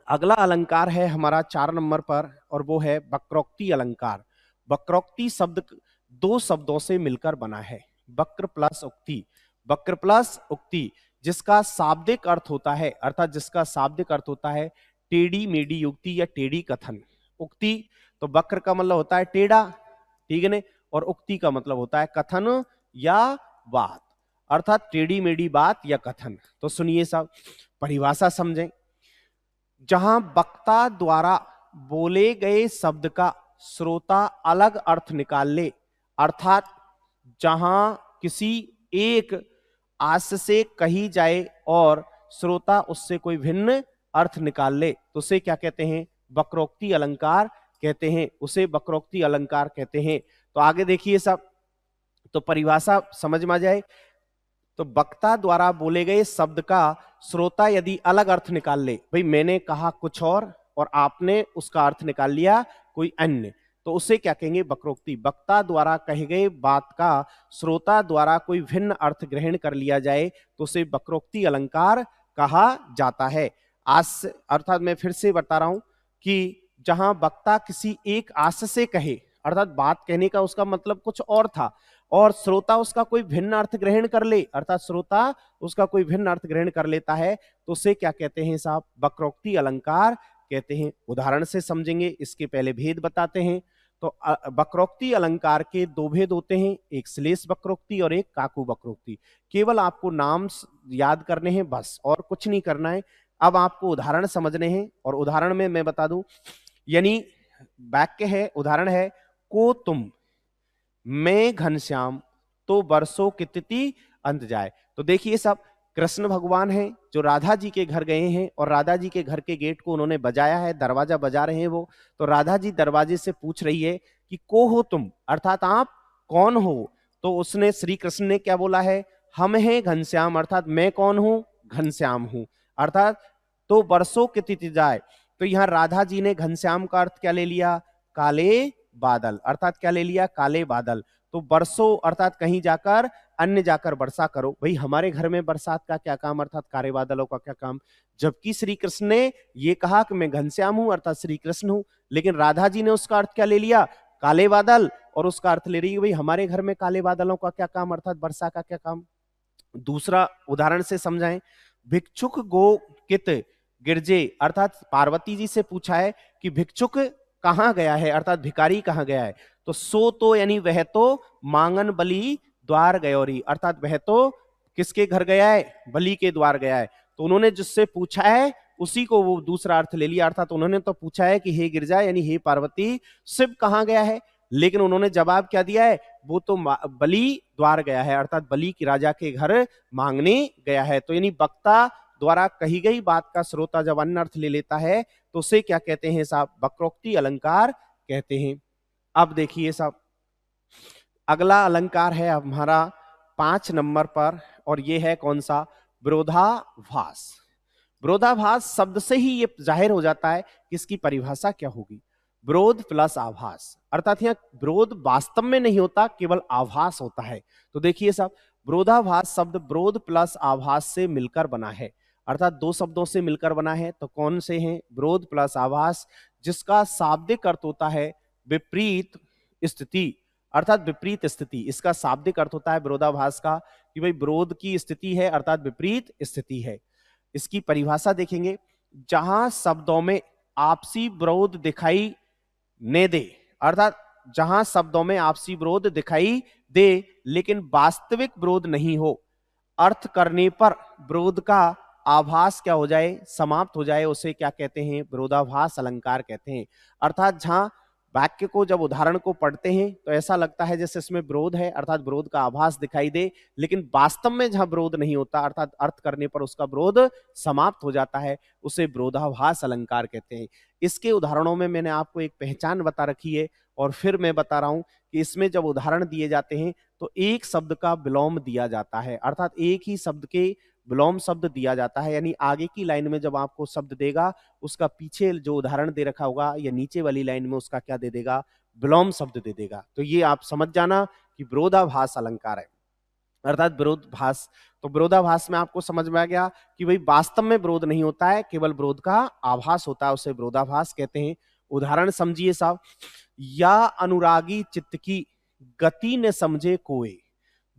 अगला अलंकार है हमारा 4 नंबर पर और वो है वक्रोक्ति अलंकार। वक्रोक्ति शब्द दो शब्दों से मिलकर बना है, वक्र प्लस उक्ति। वक्र प्लस उक्ति जिसका शाब्दिक अर्थ होता है, अर्थात जिसका शाब्दिक अर्थ होता है टेढ़ी मेढ़ी युक्ति या टेढ़ी कथन। उक्ति तो वक्र का मतलब होता है टेढ़ा, ठीक है ना, और उक्ति का मतलब होता है कथन या बात, अर्थात टेढ़ी मेढ़ी बात या कथन। तो सुनिए सब, परिभाषा समझें। जहां वक्ता द्वारा बोले गए शब्द का श्रोता अलग अर्थ निकाल ले, अर्थात जहां किसी एक आश से कही जाए और श्रोता उससे कोई भिन्न अर्थ निकाल ले तो उसे क्या कहते हैं? वक्रोक्ति अलंकार कहते हैं, उसे वक्रोक्ति अलंकार कहते हैं। तो आगे देखिए सब, तो परिभाषा समझ में आ जाए। तो वक्ता द्वारा बोले गए शब्द का श्रोता यदि अलग अर्थ निकाल ले, भाई मैंने कहा कुछ और आपने उसका अर्थ निकाल लिया कोई अन्य, तो उसे क्या कहेंगे? वक्रोक्ति। वक्ता द्वारा कहे गए बात का श्रोता द्वारा कोई भिन्न अर्थ ग्रहण कर लिया जाए तो उसे वक्रोक्ति अलंकार कहा जाता है। आज अर्थात मैं फिर से बता रहा हूं कि जहां वक्ता किसी एक आश से कहे, अर्थात बात कहने का उसका मतलब कुछ और था और श्रोता उसका कोई भिन्न अर्थ ग्रहण कर ले, अर्थात श्रोता उसका कोई भिन्न अर्थ ग्रहण कर लेता है तो उसे क्या कहते हैं साहब? वक्रोक्ति अलंकार कहते हैं। उदाहरण से समझेंगे, इसके पहले भेद बताते हैं। तो वक्रोक्ति अलंकार के दो भेद होते हैं, एक श्लेष वक्रोक्ति और एक काकू वक्रोक्ति। केवल आपको नाम याद करने हैं बस, और कुछ नहीं करना है। अब आपको उदाहरण समझने हैं और उदाहरण में मैं बता दूं, यानी वाक्य है, उदाहरण है, को तुम मैं घनश्याम तो बरसों की तिथि अंत जाए। तो देखिए सब, कृष्ण भगवान हैं जो राधा जी के घर गए हैं और राधा जी के घर के गेट को उन्होंने बजाया है, दरवाजा बजा रहे हैं वो। तो राधा जी दरवाजे से पूछ रही है कि को हो तुम, अर्थात आप कौन हो? तो उसने, श्री कृष्ण ने क्या बोला है? हम हैं घनश्याम, अर्थात मैं कौन हूं? घनश्याम हूं, अर्थात तो बरसों की तिथि जाए। तो यहां राधा जी ने घनश्याम का अर्थ क्या ले लिया? काले बादल, अर्थात क्या ले लिया? काले बादल। तो बरसों अर्थात कहीं जाकर, अन्य जाकर वर्षा करो। भाई हमारे घर में बरसात का क्या काम, अर्थात काले बादलों का क्या काम? जबकि श्री कृष्ण ने ये कहा कि मैं घनश्याम हूं, अर्थात श्री कृष्ण हूं, लेकिन राधा जी ने उसका अर्थ क्या ले लिया? काले बादल, और उसका अर्थ ले रही है भाई हमारे घर में काले बादलों का क्या काम, अर्थात वर्षा का क्या काम? दूसरा उदाहरण से समझाएं। भिक्षुक गो कित गिरजे, अर्थात पार्वती जी से पूछा है कि भिक्षुक कहां गया है, अर्थात भिखारी कहां गया है? तो सो तो यानी वह तो मांगन बलि द्वार गयोरी, अर्थात वह तो किसके घर गया है? बलि के द्वार गया है। तो उन्होंने जिससे पूछा है उसी को वो दूसरा अर्थ ले लिया, अर्थात उन्होंने तो पूछा है कि हे गिरजा यानी हे पार्वती, शिव कहां गया है, लेकिन उन्होंने जवाब क्या दिया है? वो तो बलि द्वार गया है, अर्थात बलि की राजा के घर मांगने गया है। तो यानी वक्ता द्वारा कही गई बात का श्रोता जब अन्य अर्थ ले लेता है तो उसे क्या कहते हैं साहब? वक्रोक्ति अलंकार कहते हैं। अब देखिए साहब, अगला अलंकार है हमारा 5 नंबर पर और ये है कौन सा? विरोधाभास। विरोधाभास शब्द से ही ये जाहिर हो जाता है कि इसकी परिभाषा क्या होगी। विरोध प्लस आभास, अर्थात यहां विरोध वास्तव में नहीं होता, केवल आभास होता है। तो देखिए साहब, विरोधाभास शब्द विरोध प्लस आभास से मिलकर बना है, अर्थात दो शब्दों से मिलकर बना है। तो कौन से हैं? विरोध प्लस आभास, जिसका शाब्दिक अर्थ होता है विपरीत स्थिति, अर्थात विपरीत स्थिति। इसका शाब्दिक अर्थ होता है विरोधाभास का कि भाई विरोध की स्थिति है, अर्थात विपरीत स्थिति है। इसकी परिभाषा देखेंगे, जहां शब्दों में आपसी विरोध दिखाई न दे, अर्थात जहां शब्दों में आपसी विरोध दिखाई दे लेकिन वास्तविक विरोध नहीं हो, अर्थ करने पर विरोध का आभास क्या हो जाए? समाप्त हो जाए, उसे क्या कहते हैं? विरोधाभास अलंकार कहते हैं। अर्थात जहां वाक्य को, जब उदाहरण को पढ़ते हैं तो ऐसा लगता है जैसे इसमें विरोध है, अर्थात विरोध का आभास दिखाई दे, लेकिन वास्तव में जहां विरोध नहीं होता, अर्थात अर्थ करने पर उसका विरोध समाप्त हो जाता है, उसे विरोधाभास अलंकार कहते हैं। इसके उदाहरणों में मैंने आपको एक पहचान बता रखी है और फिर मैं बता रहा हूं कि इसमें जब उदाहरण दिए जाते हैं तो एक शब्द का विलोम दिया जाता है, अर्थात एक ही शब्द के विलोम शब्द दिया जाता है। यानी आगे की लाइन में जब आपको शब्द देगा उसका पीछे जो उदाहरण दे रखा होगा या नीचे वाली लाइन में उसका क्या दे देगा? विलोम शब्द दे देगा। तो ये आप समझ जाना कि विरोधाभास अलंकार है, अर्थात विरोधाभास तो विरोधाभास में आपको समझ में आ गया कि भाई वास्तव में विरोध नहीं होता है, केवल विरोध का आभास होता है, उसे विरोधाभास कहते हैं। उदाहरण समझिए साहब, या अनुरागी चित्त की गति न समझे कोई,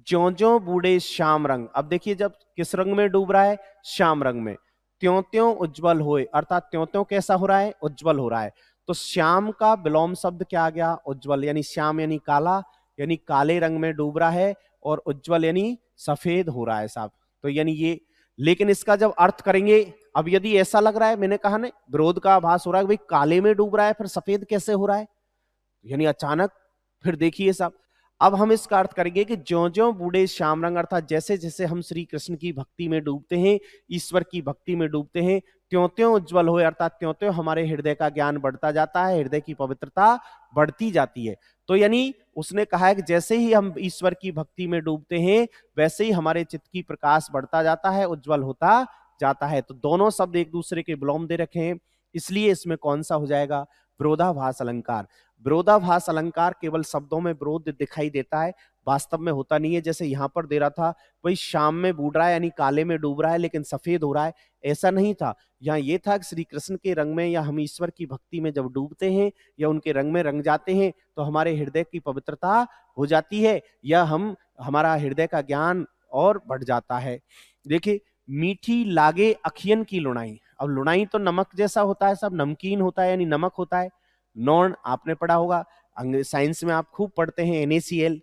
ज्यों ज्यों बूढ़े श्याम रंग। अब देखिए जब किस रंग में डूब रहा है, श्याम रंग में, त्यों त्यों उज्जवल होए, अर्थात त्यों त्यों कैसा हो रहा है, उज्जवल हो रहा है। तो श्याम का विलोम शब्द क्या आ गया, उज्जवल, यानी श्याम यानी काला, यानी काले रंग में डूब रहा है, और उज्जवल यानी सफेद हो रहा है साहब। तो यानी ये, लेकिन इसका जब अर्थ करेंगे, अब यदि ऐसा लग रहा है, मैंने कहा ना विरोध का आभास हो रहा है, भाई काले में डूब रहा है फिर सफेद कैसे हो रहा है, यानी अचानक, फिर देखिए साहब, अब हम इसका अर्थ करेंगे कि ज्यों ज्यों बूढ़े श्याम रंग, अर्थात जैसे जैसे हम श्री कृष्ण की भक्ति में डूबते हैं, ईश्वर की भक्ति में डूबते हैं, त्यों त्यों उज्जवल होए, अर्थात त्यों त्यों हमारे हृदय का ज्ञान बढ़ता जाता है, हृदय की पवित्रता बढ़ती जाती है। तो यानी उसने कहा है कि जैसे ही हम ईश्वर की भक्ति में डूबते हैं, वैसे ही हमारे चित्त की प्रकाश बढ़ता जाता है, उज्जवल होता जाता है। तो दोनों शब्द एक दूसरे के विलोम दे रखे हैं, इसलिए इसमें कौन सा हो जाएगा, विरोधाभास अलंकार। विरोधाभास अलंकार केवल शब्दों में विरोध दिखाई देता है, वास्तव में होता नहीं है। जैसे यहां पर दे रहा था, वही शाम में बूढ़ रहा है यानी काले में डूब रहा है लेकिन सफेद हो रहा है, ऐसा नहीं था। यहाँ ये था कि श्री कृष्ण के रंग में, या हम ईश्वर की भक्ति में जब डूबते हैं या उनके रंग में रंग जाते हैं, तो हमारे हृदय की पवित्रता हो जाती है, या हमारा हृदय का ज्ञान और बढ़ जाता है। देखिए, मीठी लागे अखियन की लुणाई। अब लुणाई तो नमक जैसा होता है, सब नमकीन होता है, यानी नमक होता है। नॉन आपने पढ़ा होगा, साइंस में आप खूब पढ़ते हैं NaCl,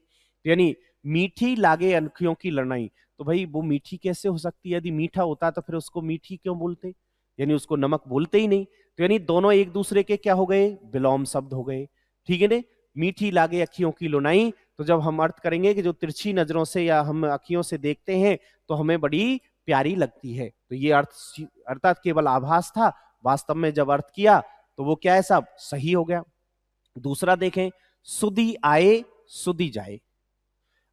यानी मीठी लागे अखियों की लड़ाई। तो भाई वो मीठी कैसे हो सकती है, यदि मीठा होता तो फिर उसको मीठी क्यों बोलते, यानी उसको नमक बोलते ही नहीं। तो यानी दोनों एक दूसरे के क्या हो गए, विलोम शब्द हो गए, ठीक है ना। मीठी लागे अखियों की लुनाई, तो जब हम अर्थ करेंगे कि जो तिरछी नजरों से या हम अखियों से देखते हैं तो हमें बड़ी प्यारी लगती है, तो ये अर्थ अर्थात केवल आभास था, वास्तव में जब अर्थ किया तो वो क्या है साहब, सही हो गया। दूसरा देखें, सुधी आए सुधी जाए,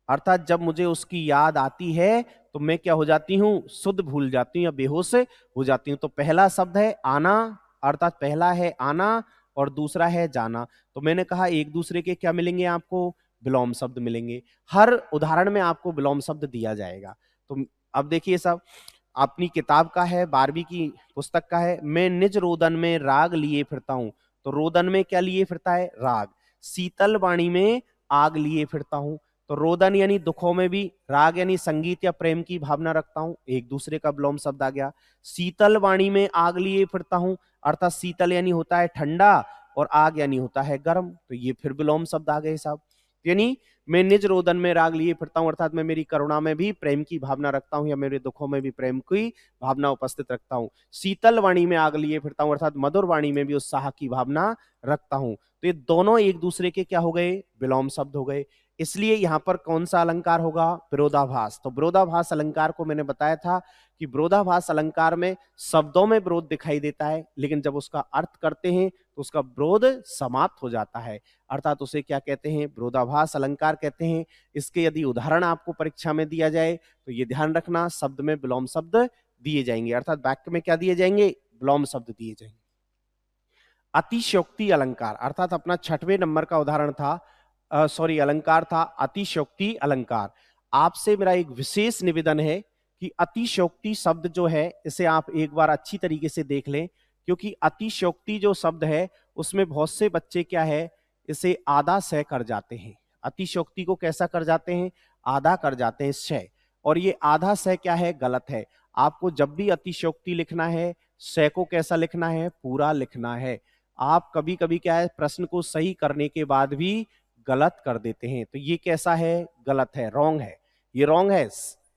अर्थात जब मुझे उसकी याद आती है तो मैं क्या हो जाती हूं, सुध भूल जाती हूं या बेहोश हो जाती हूं। तो पहला शब्द है आना, अर्थात पहला है आना और दूसरा है जाना। तो मैंने कहा एक दूसरे के क्या मिलेंगे आपको, विलोम शब्द मिलेंगे। हर उदाहरण में आपको विलोम शब्द दिया जाएगा। तो अब देखिए साहब, अपनी किताब का है, 12वीं की पुस्तक का है, मैं निज रोदन में राग लिए फिरता हूं। तो रोदन में क्या लिए फिरता है, राग। शीतल वाणी में आग लिए फिरता हूं। तो रोदन यानी दुखों में भी, राग यानी संगीत या प्रेम की भावना रखता हूं, एक दूसरे का विलोम शब्द आ गया। शीतल वाणी में आग लिए फिरता हूं, अर्थात शीतल यानी होता है ठंडा और आग यानी होता है गर्म, तो ये फिर विलोम शब्द आ गए साहब। यानी मैं निज रोदन में राग लिए फिरता हूं, अर्थात मैं मेरी करुणा में भी प्रेम की भावना रखता हूं या मेरे दुखों में भी प्रेम की भावना उपस्थित रखता हूं। शीतल वाणी में आग लिए फिरता हूं, अर्थात मधुर वाणी में भी उत्साह की भावना रखता हूं। तो ये दोनों एक दूसरे के क्या हो गए, विलोम शब्द हो गए। इसलिए यहां पर कौन सा अलंकार होगा, विरोधाभास। तो विरोधाभास अलंकार को मैंने बताया था कि विरोधाभास अलंकार में शब्दों में विरोध दिखाई देता है, लेकिन जब उसका अर्थ करते हैं तो उसका विरोध समाप्त हो जाता है, अर्थात उसे क्या कहते हैं, विरोधाभास अलंकार कहते हैं। इसके यदि उदाहरण आपको परीक्षा में दिया जाए तो ये ध्यान रखना, शब्द में विलोम शब्द दिए जाएंगे, अर्थात वाक्य में क्या दिए जाएंगे, विलोम शब्द दिए जाएंगे। अतिशयोक्ति अलंकार, अर्थात अपना 6वें नंबर का उदाहरण था, अलंकार था अतिशयोक्ति अलंकार। आपसे मेरा एक विशेष निवेदन है कि अतिशयोक्ति शब्द जो है इसे आप एक बार अच्छी तरीके से देख लें, क्योंकि अतिशयोक्ति जो शब्द है उसमें बहुत से बच्चे क्या है, इसे आधा सह कर जाते हैं। अतिशयोक्ति को कैसा कर जाते हैं, आधा कर जाते हैं सह, और ये आधा सह क्या है, गलत है। आपको जब भी अतिशयोक्ति लिखना है, सह को कैसा लिखना है, पूरा लिखना है। आप कभी कभी क्या है, प्रश्न को सही करने के बाद भी गलत कर देते हैं, तो ये कैसा है, गलत है, रॉन्ग है, ये रॉन्ग है।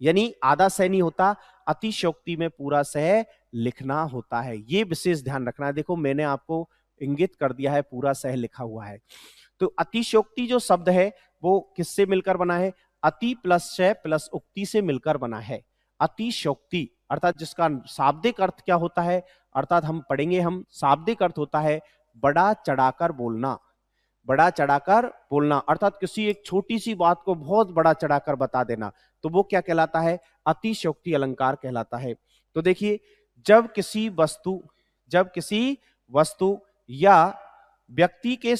यानी आधा सह नहीं होता, अतिशयोक्ति में पूरा सह लिखना होता है, ये विशेष ध्यान रखना है। देखो मैंने आपको इंगित कर दिया है, पूरा सह लिखा हुआ है। तो अतिशयोक्ति जो शब्द है वो किससे मिलकर बना है, अति प्लस शय प्लस उक्ति से मिलकर बना है। अतिशयोक्ति अर्थात जिसका शाब्दिक अर्थ क्या होता है, अर्थात हम पढ़ेंगे, हम शाब्दिक अर्थ होता है बड़ा चढ़ाकर बोलना, बड़ा चढ़ाकर बोलना, अर्थात किसी एक छोटी सी बात को बहुत बड़ा चढ़ाकर बता देना, तो वो क्या कहलाता है, अतिशयोक्ति अलंकार कहलाता है। तो देखिए, जब किसी वस्तु या व्यक्ति के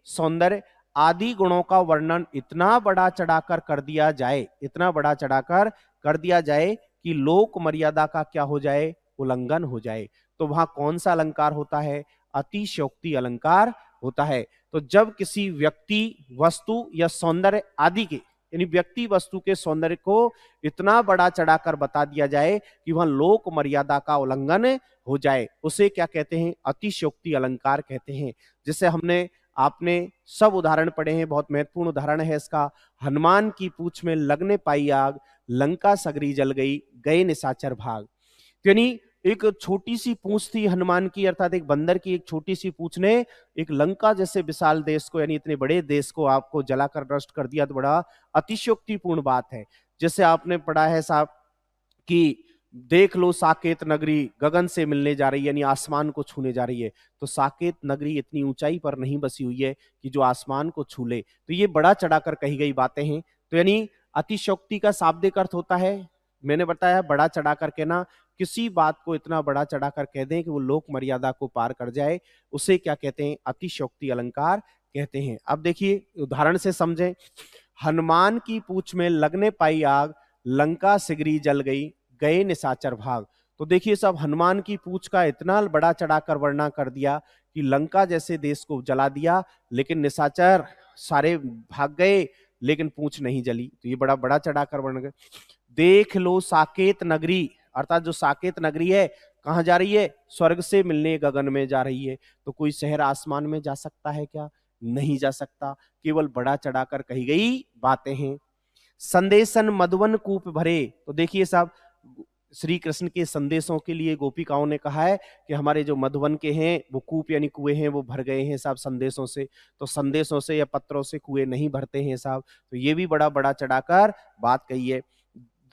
सौंदर्य आदि गुणों का वर्णन इतना बड़ा चढ़ाकर कर दिया जाए, इतना बड़ा चढ़ाकर कर दिया जाए कि लोक मर्यादा का क्या हो जाए, उल्लंघन हो जाए। तो वहां कौन सा अलंकार होता है, अतिशयोक्ति अलंकार होता है। तो जब किसी व्यक्ति, वस्तु या सौंदर्य आदि के, यानी व्यक्ति वस्तु के सौंदर्य को इतना बड़ा चढ़ाकर बता दिया जाए कि वहां लोक मर्यादा का उल्लंघन हो जाए, उसे क्या कहते हैं, अतिशयोक्ति अलंकार कहते हैं। जिसे हमने, आपने सब उदाहरण पढ़े हैं, बहुत महत्वपूर्ण उदाहरण है इसका। हनुमान की पूंछ में लगने पाई आग, लंका सगरी जल गई, गए निशाचर भाग। यानी एक छोटी सी पूंछ थी हनुमान की, अर्थात एक बंदर की एक छोटी सी पूंछ ने एक लंका जैसे विशाल देश को, यानी इतने बड़े देश को आपको जलाकर नष्ट कर दिया। तो बड़ा अतिशयोक्तिपूर्ण बात है। जैसे आपने पढ़ा है साहब कि देख लो साकेत नगरी गगन से मिलने जा रही है, यानी आसमान को छूने जा रही है। तो साकेत नगरी इतनी ऊंचाई पर नहीं बसी हुई है कि जो आसमान को छू ले। तो ये बड़ा चढ़ाकर कही गई बातें हैं। तो यानी अतिशयोक्ति का शाब्दिक अर्थ होता है, मैंने बताया, बड़ा चढ़ाकर कहना। किसी बात को इतना बड़ा चढ़ाकर कह दें कि वो लोक मर्यादा को पार कर जाए, उसे क्या कहते हैं, अतिशयोक्ति अलंकार कहते हैं। अब देखिए उदाहरण से समझें। हनुमान की पूंछ में लगने पाई आग, लंका सिगरी जल गई, गए निशाचर भाग। तो देखिए सब, हनुमान की पूंछ का इतना बड़ा चढ़ाकर वर्णन कर दिया कि लंका जैसे देश को जला दिया, लेकिन निशाचर सारे भाग गए, लेकिन पूंछ नहीं जली। तो ये बड़ा बड़ा चढ़ाकर वर्णन। देख लो साकेत नगरी, अर्थात जो साकेत नगरी है कहां जा रही है, स्वर्ग से मिलने गगन में जा रही है। तो कोई शहर आसमान में जा सकता है क्या, नहीं जा सकता। केवल बड़ा चढ़ाकर कही गई बातें हैं। संदेशन मधुवन कूप भरे। तो देखिए साहब, श्री कृष्ण के संदेशों के लिए गोपिकाओं ने कहा है कि हमारे जो मधुवन के हैं वो कूप यानी कुएं हैं वो भर गए हैं साहब संदेशों से। तो संदेशों से या पत्रों से कुएं नहीं भरते हैं साहब। तो ये भी बड़ा बड़ा चढ़ाकर बात कही है।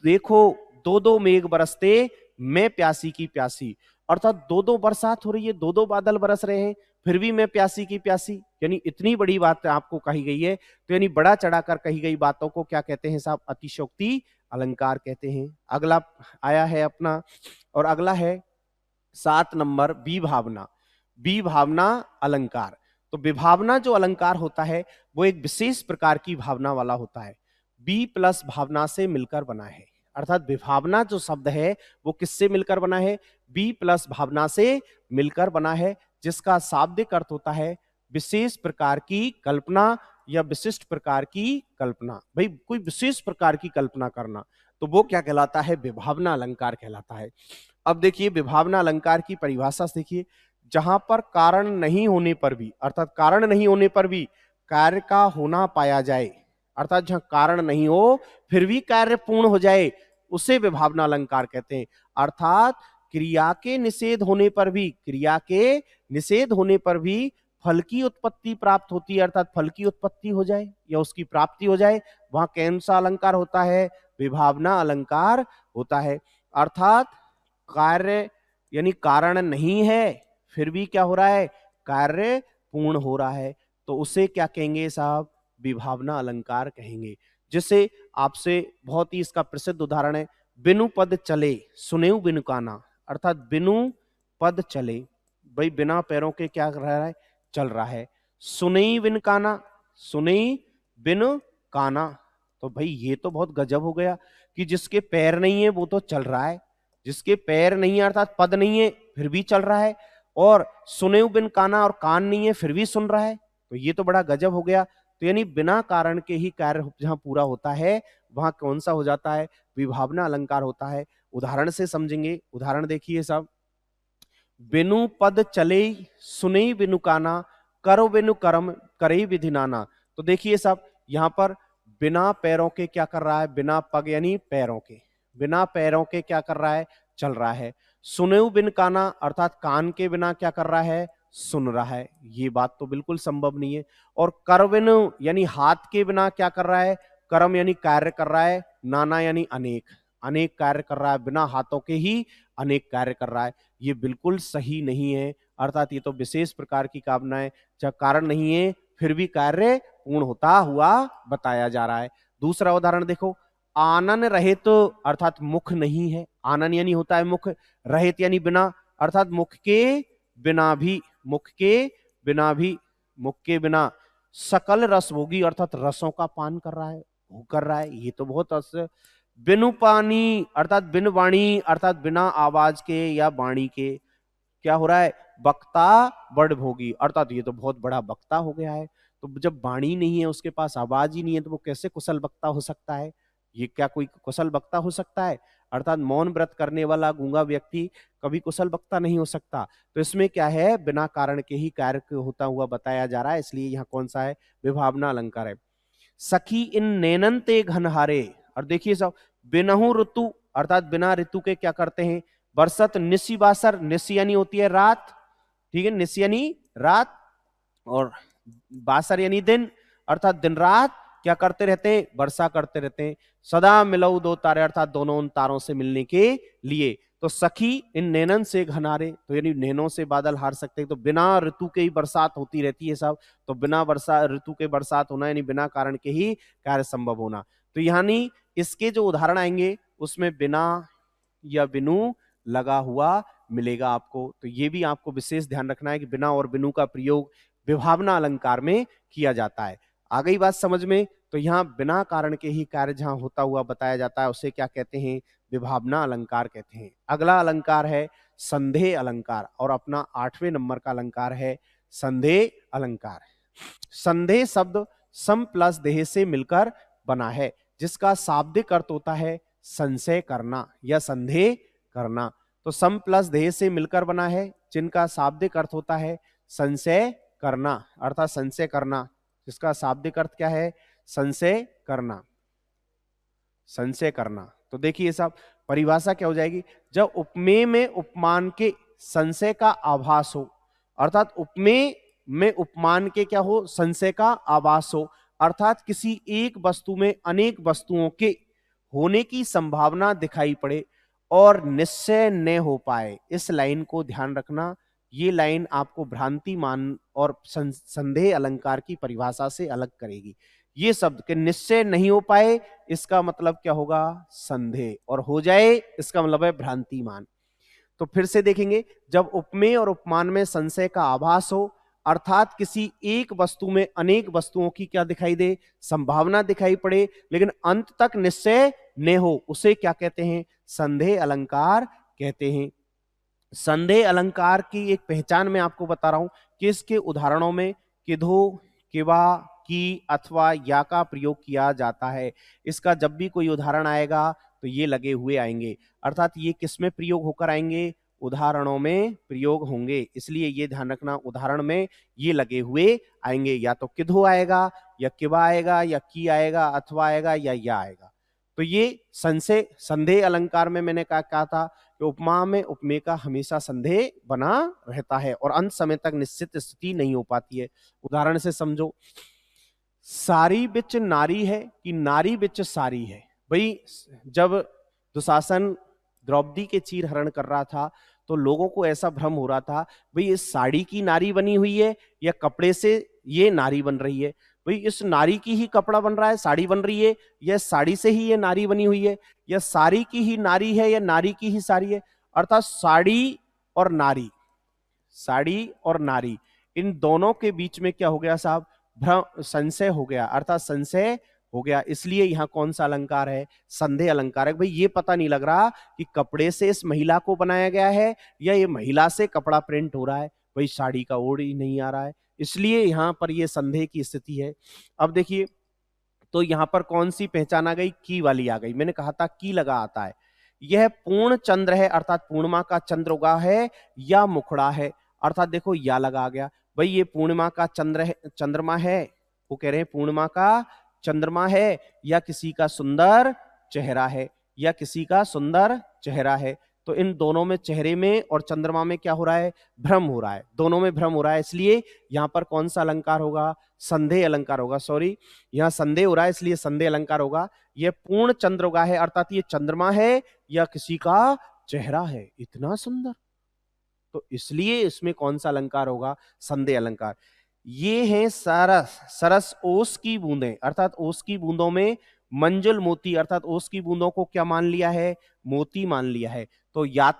देखो दो दो मेघ बरसते, मैं प्यासी की प्यासी। अर्थात दो दो बरसात हो रही है, दो दो बादल बरस रहे हैं, फिर भी मैं प्यासी की प्यासी, यानी इतनी बड़ी बात आपको कही गई है। तो यानी बड़ा चढ़ाकर कही गई बातों को क्या कहते हैं साहब, अतिशयोक्ति अलंकार कहते हैं। अगला आया है अपना, और अगला है 7 नंबर विभावना। विभावना अलंकार। तो विभावना जो अलंकार होता है वो एक विशेष प्रकार की भावना वाला होता है, बी प्लस भावना से मिलकर बना है। अर्थात विभावना जो शब्द है वो किससे मिलकर बना है, बी प्लस भावना से मिलकर बना है, जिसका शाब्दिक अर्थ होता है विशेष प्रकार की कल्पना या विशिष्ट प्रकार की कल्पना। भाई कोई विशेष प्रकार की कल्पना करना, तो वो क्या कहलाता है, विभावना अलंकार कहलाता है। अब देखिए विभावना अलंकार की परिभाषा देखिए, जहां पर कारण नहीं होने पर भी, अर्थात कारण नहीं होने पर भी कार्य का होना पाया जाए, अर्थात जहां कारण नहीं हो फिर भी कार्य पूर्ण हो जाए, उसे विभावना अलंकार कहते हैं। अर्थात क्रिया के निषेध होने पर भी, क्रिया के निषेध होने पर भी फल की उत्पत्ति प्राप्त होती है, अर्थात फल की उत्पत्ति हो जाए या उसकी प्राप्ति हो जाए, वहां कौन सा अलंकार होता है, विभावना अलंकार होता है। अर्थात कार्य यानी कारण नहीं है फिर भी क्या हो रहा है, कार्य पूर्ण हो रहा है, तो उसे क्या कहेंगे साहब, विभावना अलंकार कहेंगे। जिससे आपसे बहुत ही इसका प्रसिद्ध उदाहरण है, बिनु पद चले सुनेऊ बिनु काना। अर्थात बिनु पद चले, भाई बिना पैरों के क्या कर रहा है, चल रहा है। सुनई बिन काना, सुनई बिन काना, तो भाई ये तो बहुत गजब हो गया कि जिसके पैर नहीं है वो तो चल रहा है, जिसके पैर नहीं है अर्थात पद नहीं है फिर भी चल रहा है, और सुनेऊ बिन काना और कान नहीं है फिर भी सुन रहा है, तो ये तो बड़ा गजब हो गया। तो यानी बिना कारण के ही कार्य जहां पूरा होता है वहां कौन सा हो जाता है, विभावना अलंकार होता है। उदाहरण से समझेंगे, उदाहरण देखिए सब, बिनु पद चले सुने बिनु काना, करो बिनु कर्म करे विधि नाना। तो देखिए सब यहां पर बिना पैरों के क्या कर रहा है, बिना पग यानी पैरों के, बिना पैरों के क्या कर रहा है, चल रहा है। सुनेऊ बिन काना अर्थात कान के बिना क्या कर रहा है, सुन रहा है, ये बात तो बिल्कुल संभव नहीं है। और करविन यानी हाथ के बिना क्या कर रहा है, कर्म यानी कार्य कर रहा है, नाना यानी अनेक, अनेक कार्य कर रहा है, बिना हाथों के ही अनेक कार्य कर रहा है, ये बिल्कुल सही नहीं है। अर्थात ये तो विशेष प्रकार की कामना है, जब कारण नहीं है फिर भी कार्य पूर्ण होता हुआ बताया जा रहा है। दूसरा उदाहरण देखो, आनन रहित अर्थात मुख नहीं है, आनन यानी होता है मुख, रहित यानी बिना, अर्थात मुख के बिना भी, मुख के बिना भी, मुख के बिना सकल रस भोगी अर्थात रसों का पान कर रहा है, भोग कर रहा है, ये तो बहुत अर्थ। बिनु पानी अर्थात बिन वाणी अर्थात बिना आवाज के या वाणी के क्या हो रहा है, वक्ता बड़ भोगी अर्थात ये तो बहुत बड़ा वक्ता हो गया है। तो जब वाणी नहीं है, उसके पास आवाज ही नहीं है, तो वो कैसे कुशल वक्ता हो सकता है? ये क्या कोई कुशल वक्ता हो सकता है? अर्थात मौन व्रत करने वाला गूंगा व्यक्ति कभी कुशल वक्ता नहीं हो सकता। तो इसमें क्या है, बिना कारण के ही कार्य होता हुआ बताया जा रहा है, इसलिए यहाँ कौन सा है, विभावना अलंकार है। सखी इन नैनंते घनहारे, और देखिए सब, बिनहु ऋतु अर्थात बिना ऋतु के क्या करते हैं, बरसत निसी बासर, निसी यानी होती है रात, ठीक है, निसी यानी रात, और बासर यानी दिन, अर्थात दिन रात क्या करते रहते हैं, वर्षा करते रहते हैं। सदा मिलऊ दो तारे अर्थात दोनों उन तारों से मिलने के लिए। तो सखी इन नैनन से घनारे, तो यानी नैनों से बादल हार सकते हैं। तो बिना ऋतु के ही बरसात होती रहती है सब, तो बिना वर्षा ऋतु के बरसात होना यानी बिना कारण के ही कार्य संभव होना। तो यानी इसके जो उदाहरण आएंगे उसमें बिना या बिनु लगा हुआ मिलेगा आपको। तो ये भी आपको विशेष ध्यान रखना है कि बिना और बिनु का प्रयोग विभावना अलंकार में किया जाता है। आ गई बात समझ में? तो यहाँ बिना कारण के ही कार्य जहां होता हुआ बताया जाता है उसे क्या कहते हैं, विभावना अलंकार कहते हैं। अगला अलंकार है संदेह अलंकार, और अपना 8वें नंबर का अलंकार है संदेह अलंकार। संदेह शब्द सम प्लस देह से मिलकर बना है, जिसका शाब्दिक अर्थ होता है संशय करना या संदेह करना। तो सम प्लस देह से मिलकर बना है, जिनका शाब्दिक अर्थ होता है संशय करना, अर्थात संशय करना, जिसका शाब्दिक अर्थ क्या है, संशय करना, संशय करना। तो देखिए साहब, परिभाषा क्या हो जाएगी, जब उपमेय में उपमान के संशय का आभास हो, अर्थात उपमेय में उपमान के क्या हो, संशय का आभास हो, अर्थात किसी एक वस्तु में अनेक वस्तुओं के होने की संभावना दिखाई पड़े और निश्चय न हो पाए। इस लाइन को ध्यान रखना, ये लाइन आपको भ्रांति मान और संदेह अलंकार की परिभाषा से अलग करेगी। ये शब्द के निश्चय नहीं हो पाए, इसका मतलब क्या होगा, संदेह, और हो जाए इसका मतलब है भ्रांतिमान। तो फिर से देखेंगे, जब उपमेय और उपमान में संशय का आभास हो, अर्थात किसी एक वस्तु में अनेक वस्तुओं की क्या दिखाई दे, संभावना दिखाई पड़े, लेकिन अंत तक निश्चय न हो, उसे क्या कहते हैं, संदेह अलंकार कहते हैं। संदेह अलंकार की एक पहचान मैं आपको बता रहा हूं कि इसके उदाहरणों में किधो, किवा, की अथवा या का प्रयोग किया जाता है। इसका जब भी कोई उदाहरण आएगा तो ये लगे हुए आएंगे, अर्थात ये किस में प्रयोग होकर आएंगे, उदाहरणों में प्रयोग होंगे, इसलिए ये ध्यान रखना, उदाहरण में ये लगे हुए आएंगे, या तो किधो आएगा, या किवा आएगा, या की आएगा, अथवा आएगा, या आएगा। तो ये संशय संदेह अलंकार में मैंने कहा था कि उपमा में उपमेय का हमेशा संदेह बना रहता है और अंत समय तक निश्चित स्थिति नहीं हो पाती है। उदाहरण से समझो, सारी बिच नारी है कि नारी बिच सारी है। भाई जब दुशासन द्रौपदी के चीर हरण कर रहा था तो लोगों को ऐसा भ्रम हो रहा था, भाई इस साड़ी की नारी बनी हुई है या कपड़े से ये नारी बन रही है, भाई इस नारी की ही कपड़ा बन रहा है, साड़ी बन रही है, या साड़ी से ही ये नारी बनी हुई है, या साड़ी की ही नारी है या नारी की ही साड़ी है। अर्थात साड़ी और नारी, साड़ी और नारी, इन दोनों के बीच में क्या हो गया साहब, भ्रम, संशय हो गया, अर्थात संशय हो गया। इसलिए यहां कौन सा अलंकार है, संदेह अलंकार है। भाई ये पता नहीं लग रहा कि कपड़े से इस महिला को बनाया गया है या ये महिला से कपड़ा प्रिंट हो रहा है, भाई साड़ी का ओढ़ ही नहीं आ रहा है, इसलिए यहां पर ये संदेह की स्थिति है। अब देखिए, तो यहां पर कौन सी पहचान आ गई, की वाली आ गई। मैंने कहा था की लगा आता है। यह पूर्ण चंद्र है, अर्थात पूर्णिमा का चंद्र उगा है या मुखड़ा है, अर्थात देखो या लगा आ गया। भाई ये पूर्णिमा का चंद्र है, चंद्रमा है, वो कह रहे हैं पूर्णिमा का चंद्रमा है, या किसी का सुंदर चेहरा है, या किसी का सुंदर चेहरा है। तो इन दोनों में, चेहरे में और चंद्रमा में क्या हो रहा है, भ्रम हो रहा है, दोनों में भ्रम हो रहा है, इसलिए यहां पर कौन सा अलंकार होगा, संदेह अलंकार होगा। सॉरी, यहां संदेह हो रहा है इसलिए संदेह अलंकार होगा। यह पूर्ण चंद्र उगा है, अर्थात ये चंद्रमा है या किसी का चेहरा है, इतना सुंदर, तो इसलिए इसमें कौन सा अलंकार होगा, संदेह अलंकार। ये है सरस, सरस ओस की बूंदें, अर्थात ओस की बूंदों में मंजुल मोती, अर्थात ओस की बूंदों को क्या मान लिया है, मोती मान लिया है। तो या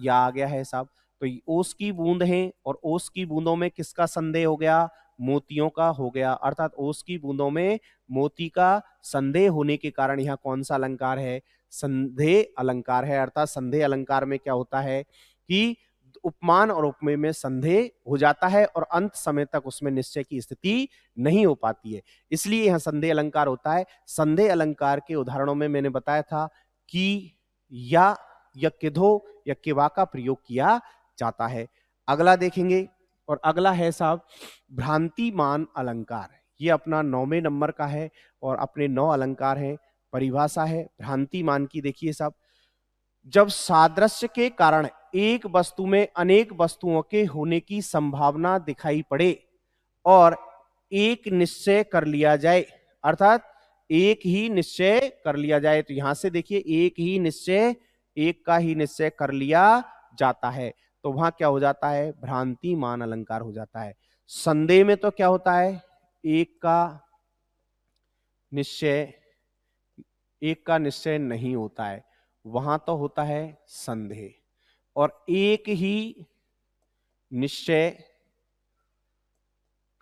आ गया है साहब, तो ओस की बूंद है और ओस की बूंदों में किसका संदेह हो गया, मोतियों का हो गया, अर्थात ओस की बूंदों में मोती का संदेह होने के कारण यहाँ कौन सा अलंकार है, संदेह अलंकार है। अर्थात संदेह अलंकार में क्या होता है कि उपमान और उपमेय में संदेह हो जाता है और अंत समय तक उसमें निश्चय की स्थिति नहीं हो पाती है, इसलिए यहां संदेह अलंकार होता है। संदेह अलंकार के उदाहरणों में मैंने बताया था कि या किधो या किवा का प्रयोग किया जाता है। अगला देखेंगे और अगला है साहब भ्रांतिमान अलंकार। ये अपना 9वें नंबर का है और अपने 9 अलंकार हैं। परिभाषा है भ्रांतिमान की, देखिए साहब, जब सादृश्य के कारण एक वस्तु में अनेक वस्तुओं के होने की संभावना दिखाई पड़े और एक निश्चय कर लिया जाए, अर्थात एक ही निश्चय कर लिया जाए, तो यहां से देखिए एक का ही निश्चय कर लिया जाता है, तो वहां क्या हो जाता है, भ्रांतिमान अलंकार हो जाता है। संदेह में तो क्या होता है, एक का निश्चय नहीं होता है, वहां तो होता है संदेह, और एक ही निश्चय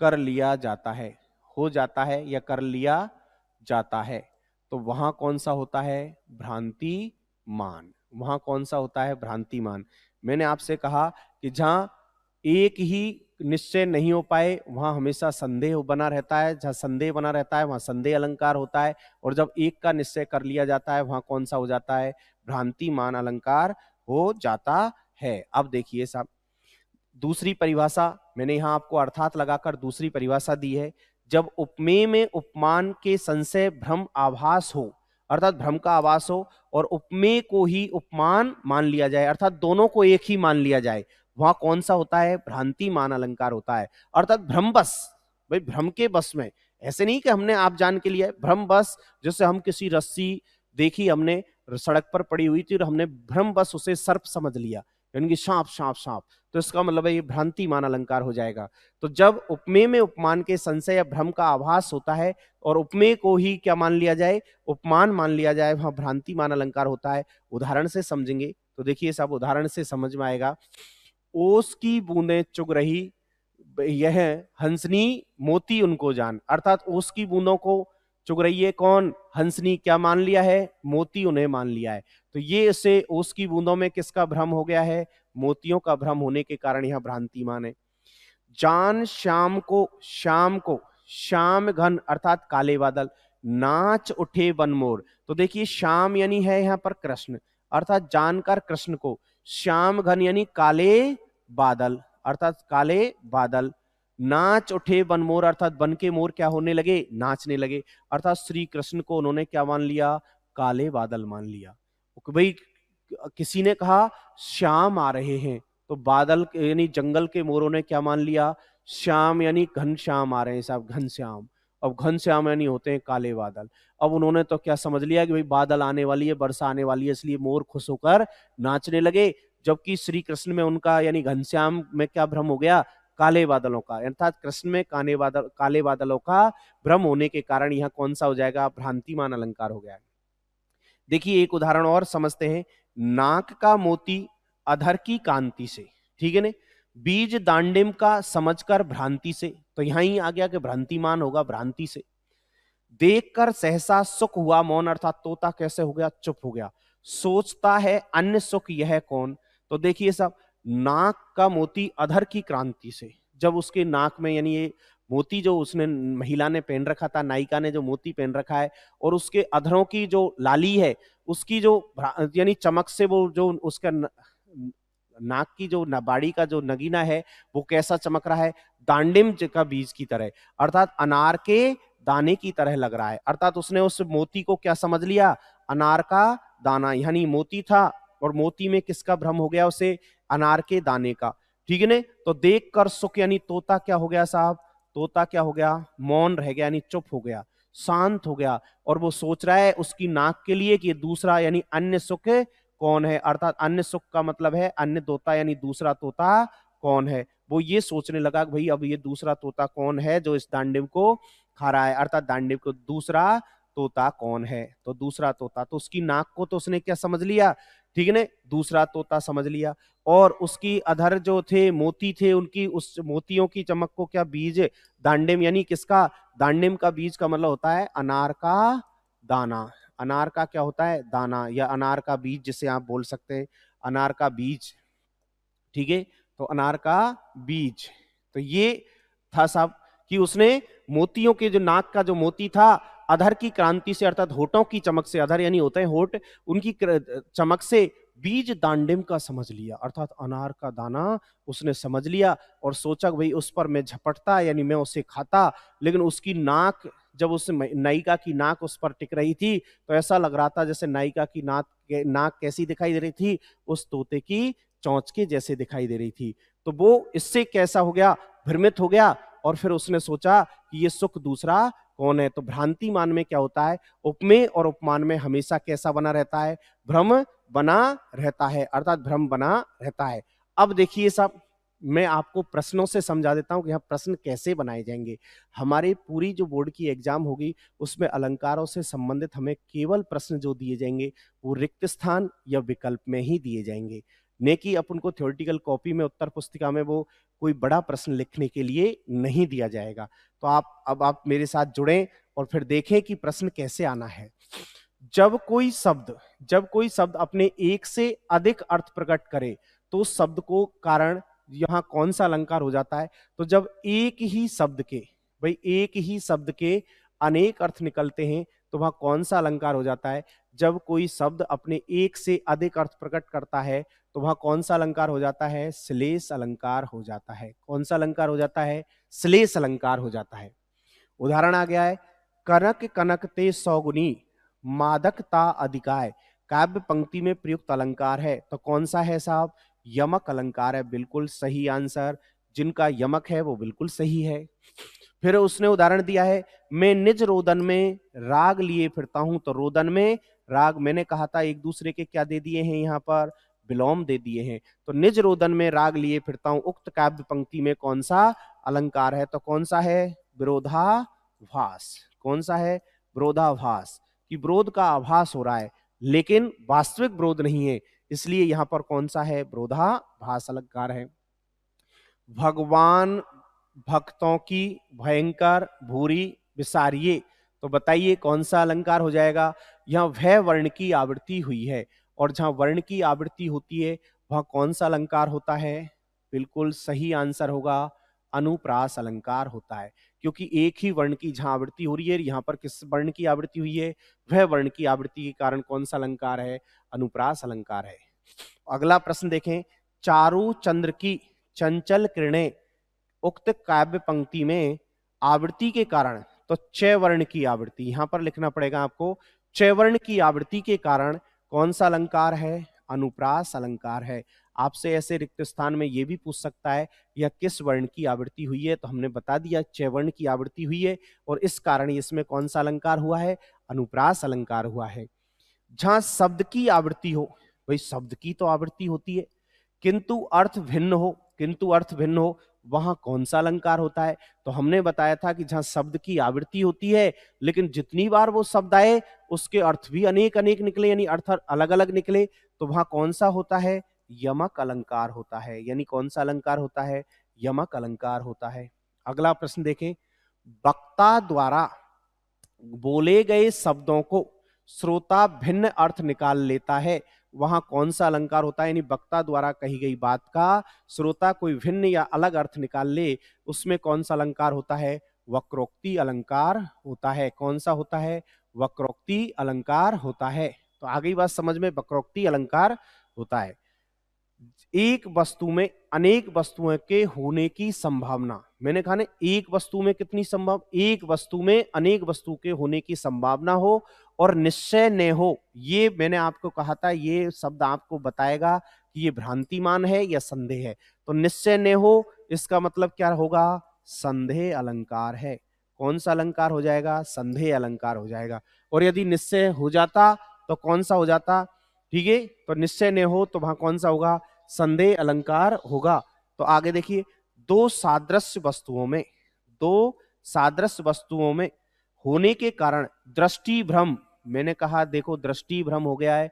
कर लिया जाता है, हो जाता है या कर लिया जाता है, तो वहां कौन सा होता है, भ्रांतिमान। वहां कौन सा होता है, भ्रांतिमान। मैंने आपसे कहा कि जहां एक ही निश्चय नहीं हो पाए वहां हमेशा संदेह बना रहता है, जहां संदेह बना रहता है वहां संदेह अलंकार होता है, और जब एक का निश्चय कर लिया जाता है वहां कौन सा हो जाता है, भ्रांतिमान अलंकार हो जाता है। अब देखिए साहब दूसरी परिभाषा मैंने यहां आपको अर्थात लगाकर दूसरी परिभाषा दी है, जब उपमेय में उपमान के संशय भ्रम आभास हो, अर्थात भ्रम का आभास हो और उपमेय को ही उपमान मान लिया जाए, अर्थात दोनों को एक ही मान लिया जाए, वहां कौन सा होता है, भ्रांतिमान अलंकार होता है। अर्थात भ्रम बस, भाई भ्रम के बस में, ऐसे नहीं कि हमने आप जान के लिया, भ्रम बस, जैसे हम किसी रस्सी देखी हमने सड़क पर पड़ी हुई थी और हमने भ्रम बस उसे सर्प समझ लिया, यानी कि सांप सांप सांप, तो इसका मतलब है ये भ्रांतिमान अलंकार हो जाएगा। तो जब उपमेय में उपमान के संशय या भ्रम का आभास होता है और उपमेय को ही क्या मान लिया जाए, उपमान मान लिया जाए, वहां भ्रांतिमान अलंकार होता है। उदाहरण से समझेंगे तो देखिए साहब उदाहरण से समझ में आएगा, ओस की बूंदें चुग रही यह हंसनी मोती उनको जान, अर्थात ओस की बूंदों को चुग रही है कौन, हंसनी, क्या मान लिया है, मोती उन्हें मान लिया है, तो ये इसे ओस की बूंदों में किसका भ्रम हो गया है, मोतियों का भ्रम होने के कारण यह भ्रांतिमान है। जान शाम को श्याम घन अर्थात काले बादल, नाच उठे बनमोर, तो देखिए श्याम यानी है यहां पर कृष्ण, अर्थात जानकर कृष्ण को, श्याम घन यानी काले बादल, अर्थात काले बादल, नाच उठे बनमोर अर्थात बन के मोर क्या होने लगे, नाचने लगे, अर्थात श्री कृष्ण को उन्होंने क्या मान लिया, काले बादल मान लिया। भाई किसी ने कहा श्याम आ रहे हैं, तो बादल यानी जंगल के मोरों ने क्या मान लिया, श्याम यानी घनश्याम आ रहे हैं साहब, घनश्याम, अब घनश्याम यानी होते हैं काले बादल। अब उन्होंने तो क्या समझ लिया कि भाई बादल आने वाली है, वर्षा आने वाली है, इसलिए मोर खुश होकर नाचने लगे, जबकि श्री कृष्ण में उनका यानी घनश्याम में क्या भ्रम हो गया, काले बादलों का, अर्थात कृष्ण में काले बादलों का भ्रम होने के कारण यह कौन सा हो जाएगा, भ्रांतिमान अलंकार हो गया। देखिए एक उदाहरण और समझते हैं, नाक का मोती अधर की कांति से, ठीक है ना, बीज दांडिम का समझकर भ्रांति से, तो यहां ही आ गया कि भ्रांतिमान होगा भ्रांति से, देखकर सहसा सुख हुआ मौन, अर्थात तोता कैसे हो गया, चुप हो गया, सोचता है अन्य सुख यह कौन, तो देखिए सब नाक का मोती अधर की क्रांति से, जब उसके नाक में यानी ये मोती जो उसने महिला ने पहन रखा था, नायिका ने जो मोती पहन रखा है, और उसके अधरों की जो लाली है उसकी जो यानी चमक से वो जो उसका नाक की जो बाड़ी का जो नगीना है वो कैसा चमक रहा है, दांडिम का बीज की तरह, अर्थात अनार के दाने की तरह लग रहा है, अर्थात उसने उस मोती को क्या समझ लिया, अनार का दाना, यानी मोती था और मोती में किसका भ्रम हो गया उसे, अनार के दाने का, ठीक है ना। तो देख कर सुख यानी तोता क्या हो गया साहब, तोता क्या हो गया, मौन रह गया यानी चुप हो गया, शांत हो गया, और वो सोच रहा है उसकी नाक के लिए कि दूसरा यानी अन्य सुख कौन है, अर्थात अन्य सुख का मतलब है अन्य तोता यानी दूसरा तोता कौन है, वो ये सोचने लगा कि भाई अब ये दूसरा तोता कौन है जो इस दांडिम को खा रहा है, अर्थात दांडिम को दूसरा तोता कौन है, तो दूसरा तोता, तो उसकी नाक को तो उसने क्या समझ लिया ठीक है ना। दूसरा तोता समझ लिया। और उसकी अधर जो थे मोती थे, उनकी उस मोतियों की चमक को क्या बीज दांडिम, यानी किसका, दांडिम का बीज का मतलब होता है अनार का दाना। अनार का क्या होता है, दाना, या अनार का बीज जिसे आप बोल सकते हैं, अनार का बीज। ठीक है, तो अनार का बीज। तो ये था साहब कि उसने मोतियों के जो नाक का जो मोती था, अधर की क्रांति से अर्थात होठों की चमक से, अधर यानी होते हैं होठ, उनकी चमक से बीज दांडिम का समझ लिया, अर्थात अनार का दाना उसने समझ लिया और सोचा भाई उस पर मैं झपटता, यानी मैं उसे खाता। लेकिन उसकी नाक, जब उस नायिका की नाक उस पर टिक रही थी तो ऐसा लग रहा था जैसे नायिका की नाक कैसी दिखाई दे रही थी, उस तोते की चौंच के जैसे दिखाई दे रही थी। तो वो इससे कैसा हो गया, भ्रमित हो गया, और फिर उसने सोचा कि ये सुख दूसरा कौन है। तो भ्रांति मान में क्या होता है, उपमेय और उपमान में हमेशा कैसा बना रहता है, भ्रम बना रहता है, अर्थात भ्रम बना रहता है। अब देखिए साहब, मैं आपको प्रश्नों से समझा देता हूं कि यहाँ प्रश्न कैसे बनाए जाएंगे। हमारे पूरी जो बोर्ड की एग्जाम होगी उसमें अलंकारों से संबंधित हमें केवल प्रश्न जो दिए जाएंगे वो रिक्त स्थान या विकल्प में ही दिए जाएंगे, न कि अपन को थ्योरेटिकल कॉपी में उत्तर पुस्तिका में वो कोई बड़ा प्रश्न लिखने के लिए नहीं दिया जाएगा। तो आप मेरे साथ जुड़ें और फिर देखें कि प्रश्न कैसे आना है। जब कोई शब्द अपने एक से अधिक अर्थ प्रकट करे तो उस शब्द को कारण यहां कौन सा अलंकार हो जाता है। तो जब एक ही शब्द के, भाई एक ही शब्द के अनेक अर्थ निकलते हैं तो वहां कौन सा अलंकार हो जाता है। जब कोई शब्द अपने एक से अधिक अर्थ प्रकट करता है तो वहां कौन सा अलंकार हो जाता है, श्लेष अलंकार हो जाता है। कौन सा अलंकार हो जाता है, श्लेष अलंकार हो जाता है। उदाहरण आ गया है, कनक कनक ते सौगुनी मादकता अधिकाय, काव्य पंक्ति में प्रयुक्त अलंकार है। तो कौन सा है साहब, यमक अलंकार है। बिल्कुल सही आंसर, जिनका यमक है वो बिल्कुल सही है। फिर उसने उदाहरण दिया है, मैं निज रोदन में राग लिए फिरता हूं। तो रोदन में राग, मैंने कहा था एक दूसरे के क्या दे दिए हैं, यहां पर विलोम दे दिए हैं। तो निज रोदन में राग लिए फिरता हूं, उक्त काव्य पंक्ति में कौन सा अलंकार है। तो कौन सा है, विरोधाभास। कौन सा है, विरोधाभास, कि विरोध का आभास हो रहा है लेकिन वास्तविक विरोध नहीं है, इसलिए यहां पर कौन सा है, विरोधाभास अलंकार है। भगवान भक्तों की भयंकर भूरी विसारिये, तो बताइए कौन सा अलंकार हो जाएगा। यहां वह वर्ण की आवृत्ति हुई है, और जहां वर्ण की आवृत्ति होती है वहां कौन सा अलंकार होता है, बिल्कुल सही आंसर होगा, अनुप्रास अलंकार होता है। क्योंकि एक ही वर्ण की जहां आवृत्ति हो रही है, यहां पर किस वर्ण की आवृत्ति हुई है, वह वर्ण की आवृत्ति के कारण कौन सा अलंकार है, अनुप्रास अलंकार है। अगला प्रश्न देखें, चारु चंद्र की चंचल किरणें, उक्त काव्य पंक्ति में आवृत्ति के कारण, तो च वर्ण की आवृत्ति यहां पर लिखना पड़ेगा आपको, च वर्ण की आवृत्ति के कारण कौन सा अलंकार है, अनुप्रास अलंकार है। आपसे ऐसे रिक्त स्थान में यह भी पूछ सकता है यह किस वर्ण की आवृत्ति हुई है, तो हमने बता दिया च वर्ण की आवृत्ति हुई है और इस कारण इसमें कौन सा अलंकार हुआ है, अनुप्रास अलंकार हुआ है। जहां शब्द की आवृत्ति हो, भाई शब्द की तो आवृत्ति होती है किंतु अर्थ भिन्न हो, किंतु अर्थ भिन्न हो, वहां कौन सा अलंकार होता है। तो हमने बताया था कि जहां शब्द की आवृत्ति होती है लेकिन जितनी बार वो शब्द आए उसके अर्थ भी अनेक अनेक निकले, यानी अर्थ अलग अलग निकले, तो वहां कौन सा होता है, यमक अलंकार होता है। यानी कौन सा अलंकार होता है, यमक अलंकार होता है। अगला प्रश्न देखें, वक्ता द्वारा बोले गए शब्दों को श्रोता भिन्न अर्थ निकाल लेता है, वहां कौन सा अलंकार होता है। यानी वक्ता द्वारा कही गई बात का श्रोता कोई भिन्न या अलग अर्थ निकाल ले, उसमें कौन सा अलंकार होता है, वक्रोक्ति अलंकार होता है। कौन सा होता है, वक्रोक्ति अलंकार होता है। तो आ गई बात समझ में, वक्रोक्ति अलंकार होता है। एक वस्तु में अनेक वस्तुओं के होने की संभावना, मैंने कहा ना एक वस्तु में कितनी संभव, एक वस्तु में अनेक वस्तु के होने की संभावना हो और निश्चय न हो, ये मैंने आपको कहा था, ये शब्द आपको बताएगा कि ये भ्रांतिमान है या संदेह है। तो निश्चय न हो इसका मतलब क्या होगा, संदेह अलंकार है। कौन सा अलंकार हो जाएगा, संदेह अलंकार हो जाएगा। और यदि निश्चय हो जाता तो कौन सा हो जाता, ठीक है, तो निश्चय न हो तो वहां कौन सा होगा, संदेह अलंकार होगा। तो आगे देखिए, दो सादृश्य वस्तुओं में होने के कारण दृष्टि भ्रम, मैंने कहा देखो दृष्टि भ्रम हो गया है,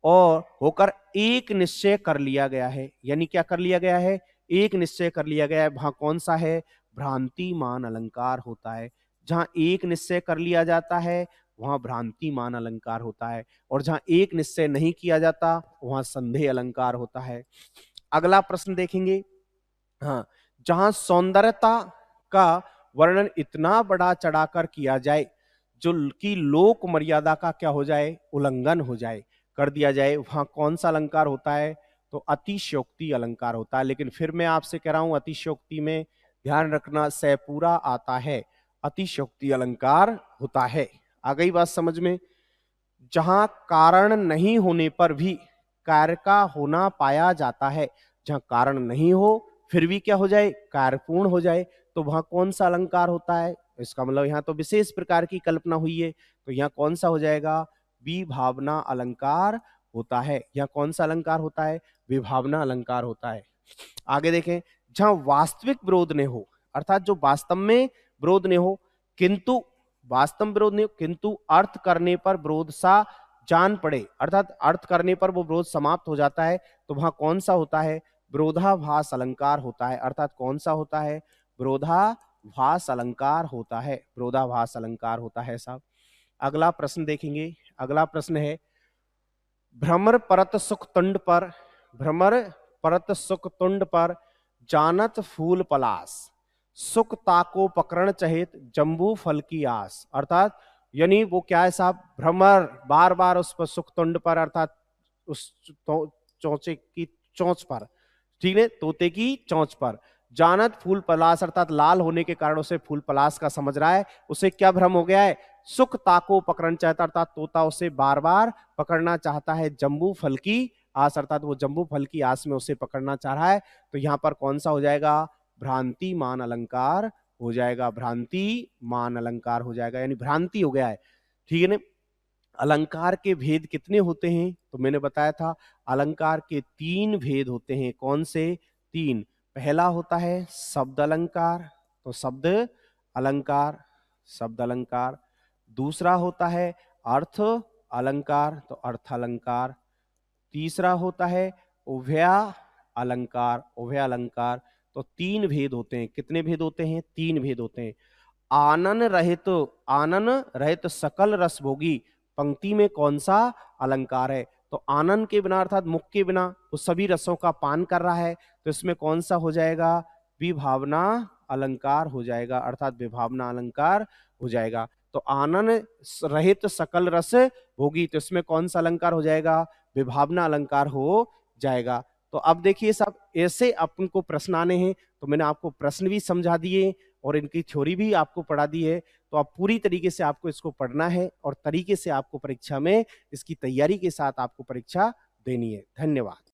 और होकर एक निश्चय कर लिया गया है। यानी क्या कर लिया गया है? एक निश्चय कर लिया गया है। वहां कौन सा है? भ्रांतिमान अलंकार होता है। जहां एक निश्चय कर लिया जाता है वहां भ्रांतिमान अलंकार होता है, और जहां एक निश्चय नहीं किया जाता वहां संदेह अलंकार होता है। अगला प्रश्न देखेंगे। हाँ, जहां सौंदर्यता का वर्णन इतना बढ़ा चढ़ाकर किया जाए जो कि लोक मर्यादा का क्या हो जाए? उल्लंघन हो जाए, कर दिया जाए, वहां कौन सा अलंकार होता है? तो अतिशयोक्ति अलंकार होता है। लेकिन फिर मैं आपसे कह रहा हूं अतिशयोक्ति में ध्यान रखना सैपूरा आता है, अतिशयोक्ति अलंकार होता है। आ गई बात समझ में? जहां कारण नहीं होने पर भी कार्य का होना पाया जाता है, जहां कारण नहीं हो फिर भी क्या हो जाए? कार्यपूर्ण हो जाए, तो वहां कौन सा अलंकार होता है? इसका मतलब यहां तो विशेष प्रकार की कल्पना हुई है, तो यहां कौन सा हो जाएगा? विभावना अलंकार होता है। यहां कौन सा अलंकार होता है? विभावना अलंकार होता है। आगे देखें, जहां वास्तविक विरोध ने हो, अर्थात जो वास्तव में विरोध ने हो, किंतु वास्तव में विरोध नहीं हो किंतु अर्थ करने पर विरोध सा जान पड़े, अर्थात अर्थ करने पर वो विरोध समाप्त हो जाता है, तो वहां कौन सा होता है? विरोधाभास अलंकार होता है। अर्थात कौन सा होता है? विरोधाभास अलंकार होता है। विरोधाभास अलंकार होता है साहब। अगला प्रश्न देखेंगे। अगला प्रश्न है, भ्रमर परत सुख तुंड पर, भ्रमर परत सुख तुंड पर जानत फूल पलास, सुख ताको पकड़ चहित जंबू फल की आस। अर्थात यानी वो क्या है साहब? भ्रमर बार बार उस पर सुख तुंड पर, अर्थात उस चौचे की चोंच पर, ठीक है, तोते की चोंच पर जानत फूल पलास, अर्थात लाल होने के कारण उसे फूल पलास का समझ रहा है। उसे क्या भ्रम हो गया है? सुख ताको पकड़ना चाहता, अर्थात तोता उसे बार बार पकड़ना चाहता है। जंबू फल की आस, अर्थात वो जंबू फल की आस में उसे पकड़ना चाह रहा है। तो यहां पर कौन सा हो जाएगा? भ्रांति मान अलंकार हो जाएगा। भ्रांति मान अलंकार हो जाएगा, यानी भ्रांति हो गया है। ठीक है ना? अलंकार के भेद कितने होते हैं? तो मैंने बताया था अलंकार के 3 भेद होते हैं। कौन से 3? पहला होता है शब्द अलंकार, तो शब्द अलंकार, शब्द अलंकार। दूसरा होता है अर्थ अलंकार, तो अर्थ अलंकार। तीसरा होता है उभया अलंकार, उभय अलंकार। तो 3 भेद होते हैं। कितने भेद होते हैं? 3 भेद होते हैं। आनन रहित, आनन रहित सकल रस भोगी पंक्ति में कौन सा अलंकार है? तो आनन के बिना, अर्थात मुख के बिना वो सभी रसों का पान कर रहा है, तो इसमें कौन सा हो जाएगा? विभावना अलंकार हो जाएगा, अर्थात विभावना अलंकार हो जाएगा। तो आनन रहित सकल रस भोगी, तो इसमें कौन सा अलंकार हो जाएगा? विभावना अलंकार हो जाएगा। तो अब देखिए साहब, ऐसे अपन को प्रश्न आने हैं, तो मैंने आपको प्रश्न भी समझा दिए और इनकी थ्योरी भी आपको पढ़ा दी है। तो आप पूरी तरीके से आपको इसको पढ़ना है और तरीके से आपको परीक्षा में इसकी तैयारी के साथ आपको परीक्षा देनी है। धन्यवाद।